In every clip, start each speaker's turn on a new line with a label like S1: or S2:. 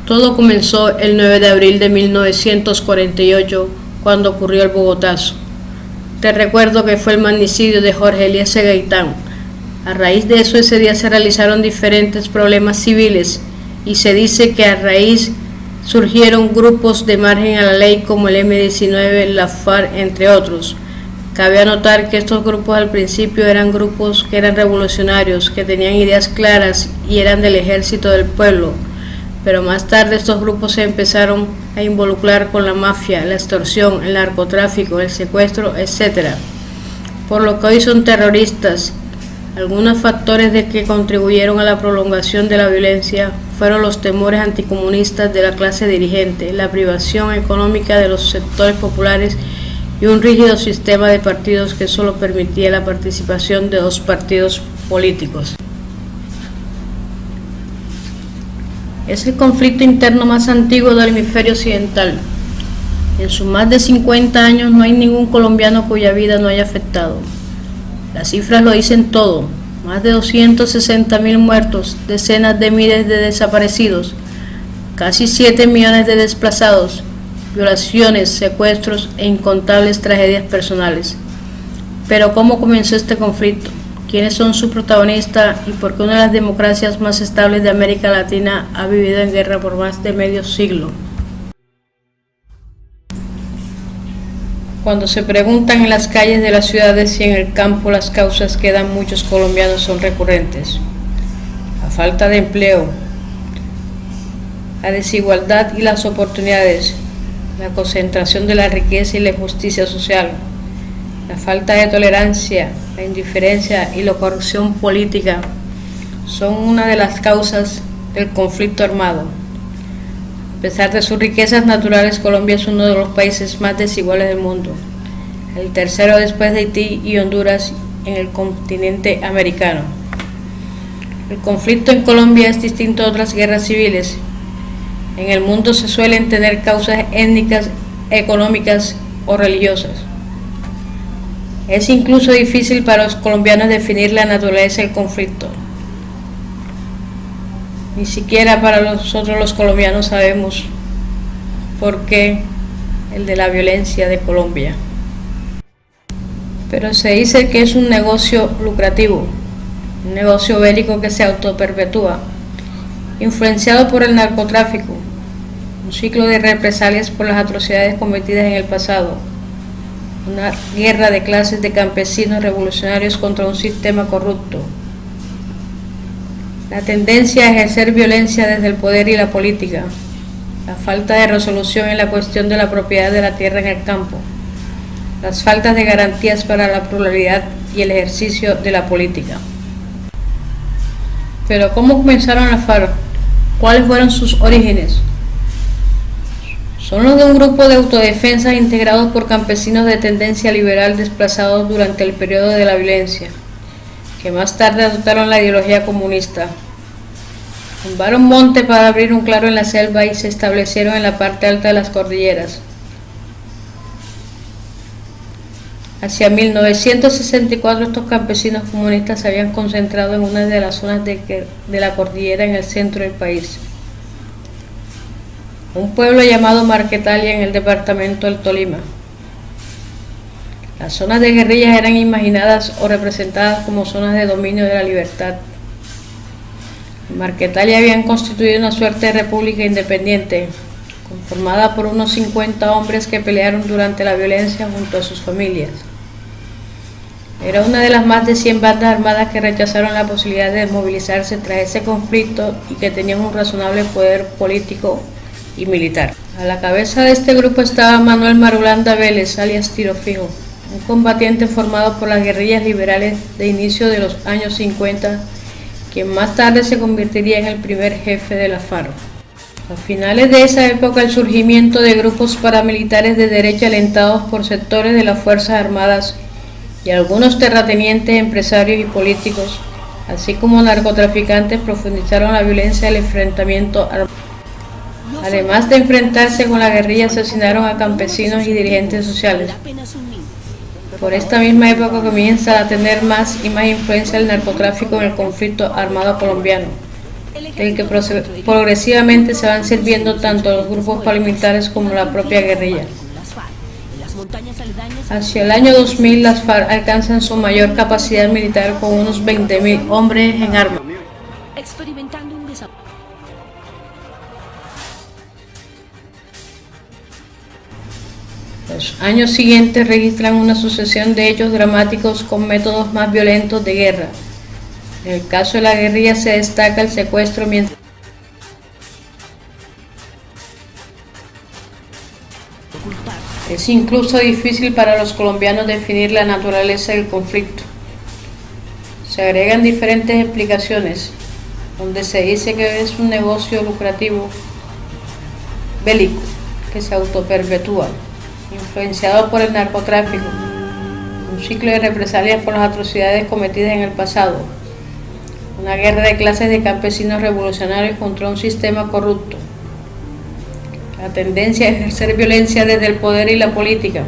S1: Todo comenzó el 9 de abril de 1948, cuando ocurrió el Bogotazo. Te recuerdo que fue el magnicidio de Jorge Eliezer Gaitán. A raíz de eso, ese día se realizaron diferentes problemas civiles y se dice que a raíz surgieron grupos de margen a la ley como el M-19, la FARC, entre otros. Cabe anotar que estos grupos al principio eran grupos que eran revolucionarios, que tenían ideas claras y eran del ejército del pueblo, pero más tarde estos grupos se empezaron a involucrar con la mafia, la extorsión, el narcotráfico, el secuestro, etc. Por lo que hoy son terroristas. Algunos factores de que contribuyeron a la prolongación de la violencia fueron los temores anticomunistas de la clase dirigente, la privación económica de los sectores populares y un rígido sistema de partidos que solo permitía la participación de dos partidos políticos. Es el conflicto interno más antiguo del hemisferio occidental. En sus más de 50 años no hay ningún colombiano cuya vida no haya afectado. Las cifras lo dicen todo: más de 260.000 muertos, decenas de miles de desaparecidos, casi 7 millones de desplazados, violaciones, secuestros e incontables tragedias personales. Pero ¿cómo comenzó este conflicto? ¿Quiénes son sus protagonistas y por qué una de las democracias más estables de América Latina ha vivido en guerra por más de medio siglo? Cuando se preguntan en las calles de las ciudades y en el campo, las causas que dan muchos colombianos son recurrentes: la falta de empleo, la desigualdad y las oportunidades, la concentración de la riqueza y la injusticia social, la falta de tolerancia, la indiferencia y la corrupción política son una de las causas del conflicto armado. A pesar de sus riquezas naturales, Colombia es uno de los países más desiguales del mundo, el tercero después de Haití y Honduras en el continente americano. El conflicto en Colombia es distinto a otras guerras civiles. En el mundo se suelen tener causas étnicas, económicas o religiosas. Es incluso difícil para los colombianos definir la naturaleza del conflicto. Ni siquiera para nosotros los colombianos sabemos por qué el de la violencia de Colombia. Pero se dice que es un negocio lucrativo, un negocio bélico que se autoperpetúa, influenciado por el narcotráfico, un ciclo de represalias por las atrocidades cometidas en el pasado, una guerra de clases de campesinos revolucionarios contra un sistema corrupto, la tendencia a ejercer violencia desde el poder y la política, la falta de resolución en la cuestión de la propiedad de la tierra en el campo, las faltas de garantías para la pluralidad y el ejercicio de la política. Pero ¿cómo comenzaron las FARC? ¿Cuáles fueron sus orígenes? Son los de un grupo de autodefensa integrados por campesinos de tendencia liberal desplazados durante el periodo de la violencia, que más tarde adoptaron la ideología comunista. Tumbaron monte para abrir un claro en la selva y se establecieron en la parte alta de las cordilleras. Hacia 1964 estos campesinos comunistas se habían concentrado en una de las zonas de la cordillera en el centro del país, un pueblo llamado Marquetalia en el departamento del Tolima. Las zonas de guerrillas eran imaginadas o representadas como zonas de dominio de la libertad. En Marquetalia habían constituido una suerte de república independiente, conformada por unos 50 hombres que pelearon durante la violencia junto a sus familias. Era una de las más de 100 bandas armadas que rechazaron la posibilidad de movilizarse tras ese conflicto y que tenían un razonable poder político y militar. A la cabeza de este grupo estaba Manuel Marulanda Vélez, alias Tiro Fijo, un combatiente formado por las guerrillas liberales de inicio de los años 50, quien más tarde se convertiría en el primer jefe de la FARC. A finales de esa época, el surgimiento de grupos paramilitares de derecha alentados por sectores de las Fuerzas Armadas y algunos terratenientes, empresarios y políticos, así como narcotraficantes, profundizaron la violencia del enfrentamiento armado. Además de enfrentarse con la guerrilla, asesinaron a campesinos y dirigentes sociales. Por esta misma época comienza a tener más y más influencia el narcotráfico en el conflicto armado colombiano. del que progresivamente se van sirviendo tanto los grupos paramilitares como la propia guerrilla. Hacia el año 2000 las FARC alcanzan su mayor capacidad militar con unos 20.000 hombres en armas. Los años siguientes registran una sucesión de hechos dramáticos con métodos más violentos de guerra. En el caso de la guerrilla se destaca el secuestro mientras es incluso difícil para los colombianos definir la naturaleza del conflicto. Se agregan diferentes explicaciones, donde se dice que es un negocio lucrativo bélico que se autoperpetúa, influenciado por el narcotráfico, un ciclo de represalias por las atrocidades cometidas en el pasado, una guerra de clases de campesinos revolucionarios contra un sistema corrupto, la tendencia a ejercer violencia desde el poder y la política,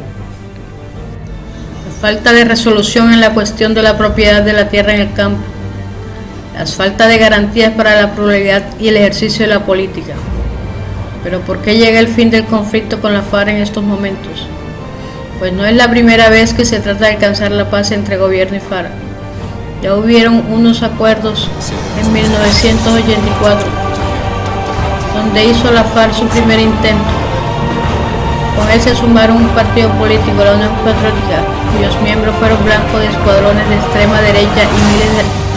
S1: la falta de resolución en la cuestión de la propiedad de la tierra en el campo, la falta de garantías para la pluralidad y el ejercicio de la política. Pero ¿por qué llega el fin del conflicto con la FARC en estos momentos? Pues no es la primera vez que se trata de alcanzar la paz entre gobierno y FARC. Ya hubieron unos acuerdos en 1984, donde hizo la FARC su primer intento. Con él se sumaron un partido político, la Unión Patriótica, cuyos miembros fueron blanco de escuadrones de extrema derecha y miles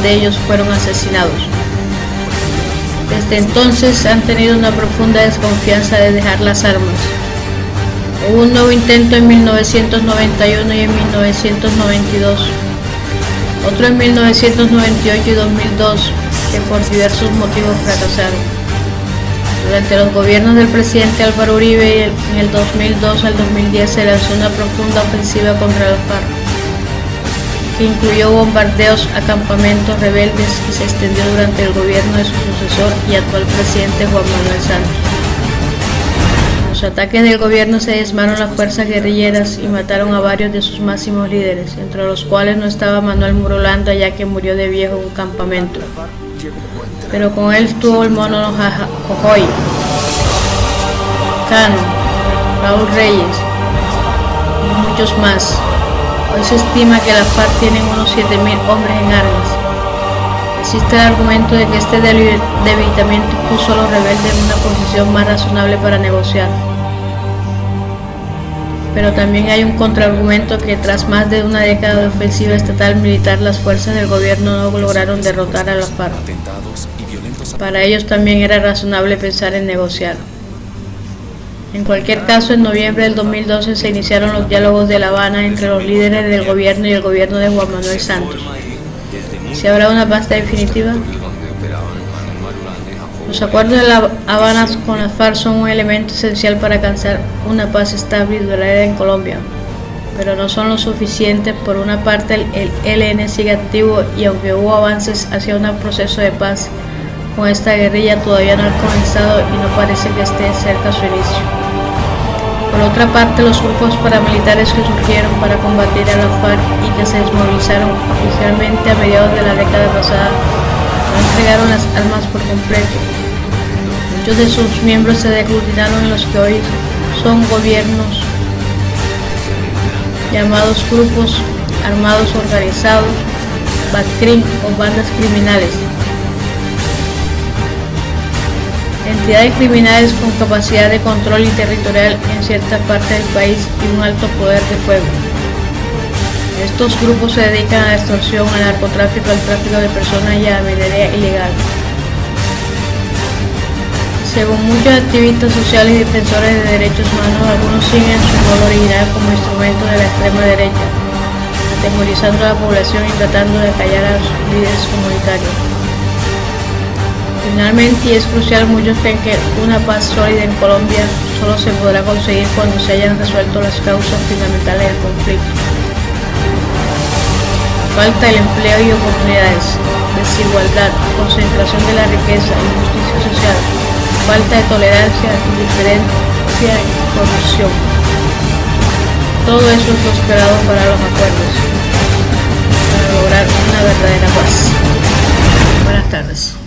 S1: de ellos fueron asesinados. Desde entonces han tenido una profunda desconfianza de dejar las armas. Hubo un nuevo intento en 1991 y en 1992, otro en 1998 y 2002, que por diversos motivos fracasaron. Durante los gobiernos del presidente Álvaro Uribe, en el 2002 al 2010 se lanzó una profunda ofensiva contra la FARC, que incluyó bombardeos a campamentos rebeldes y se extendió durante el gobierno de su sucesor y actual presidente Juan Manuel Santos. En los ataques del gobierno se diezmaron las fuerzas guerrilleras y mataron a varios de sus máximos líderes, entre los cuales no estaba Manuel Murolanda, ya que murió de viejo en un campamento. Pero con él estuvo el mono Jojoy, Cano, Raúl Reyes y muchos más. Hoy se estima que la FARC tienen unos 7.000 hombres en armas. Existe el argumento de que este debilitamiento puso a los rebeldes en una posición más razonable para negociar. Pero también hay un contraargumento que tras más de una década de ofensiva estatal militar, las fuerzas del gobierno no lograron derrotar a la FARC. Para ellos también era razonable pensar en negociar. En cualquier caso, en noviembre del 2012 se iniciaron los diálogos de La Habana entre los líderes del gobierno y el gobierno de Juan Manuel Santos. ¿Se habrá una paz definitiva? Los acuerdos de La Habana con las FARC son un elemento esencial para alcanzar una paz estable y duradera en Colombia, pero no son lo suficiente. Por una parte, el ELN sigue activo y aunque hubo avances hacia un proceso de paz con esta guerrilla, todavía no ha comenzado y no parece que esté cerca su inicio. Por otra parte, los grupos paramilitares que surgieron para combatir a la FARC y que se desmovilizaron oficialmente a mediados de la década pasada no entregaron las armas por completo. Muchos de sus miembros se aglutinaron en los que hoy son gobiernos llamados grupos armados organizados, BACRIM o bandas criminales. Entidades criminales con capacidad de control territorial en cierta parte del país y un alto poder de fuego. Estos grupos se dedican a la extorsión, al narcotráfico, al tráfico de personas y a la minería ilegal. Según muchos activistas sociales y defensores de derechos humanos, algunos siguen su modo original como instrumento de la extrema derecha, atemorizando a la población y tratando de callar a los líderes comunitarios. Finalmente, y es crucial, muchos creen que una paz sólida en Colombia solo se podrá conseguir cuando se hayan resuelto las causas fundamentales del conflicto. Falta del empleo y oportunidades, desigualdad, concentración de la riqueza, injusticia social, falta de tolerancia, indiferencia y corrupción. Todo eso es lo esperado para los acuerdos, para lograr una verdadera paz. Buenas tardes.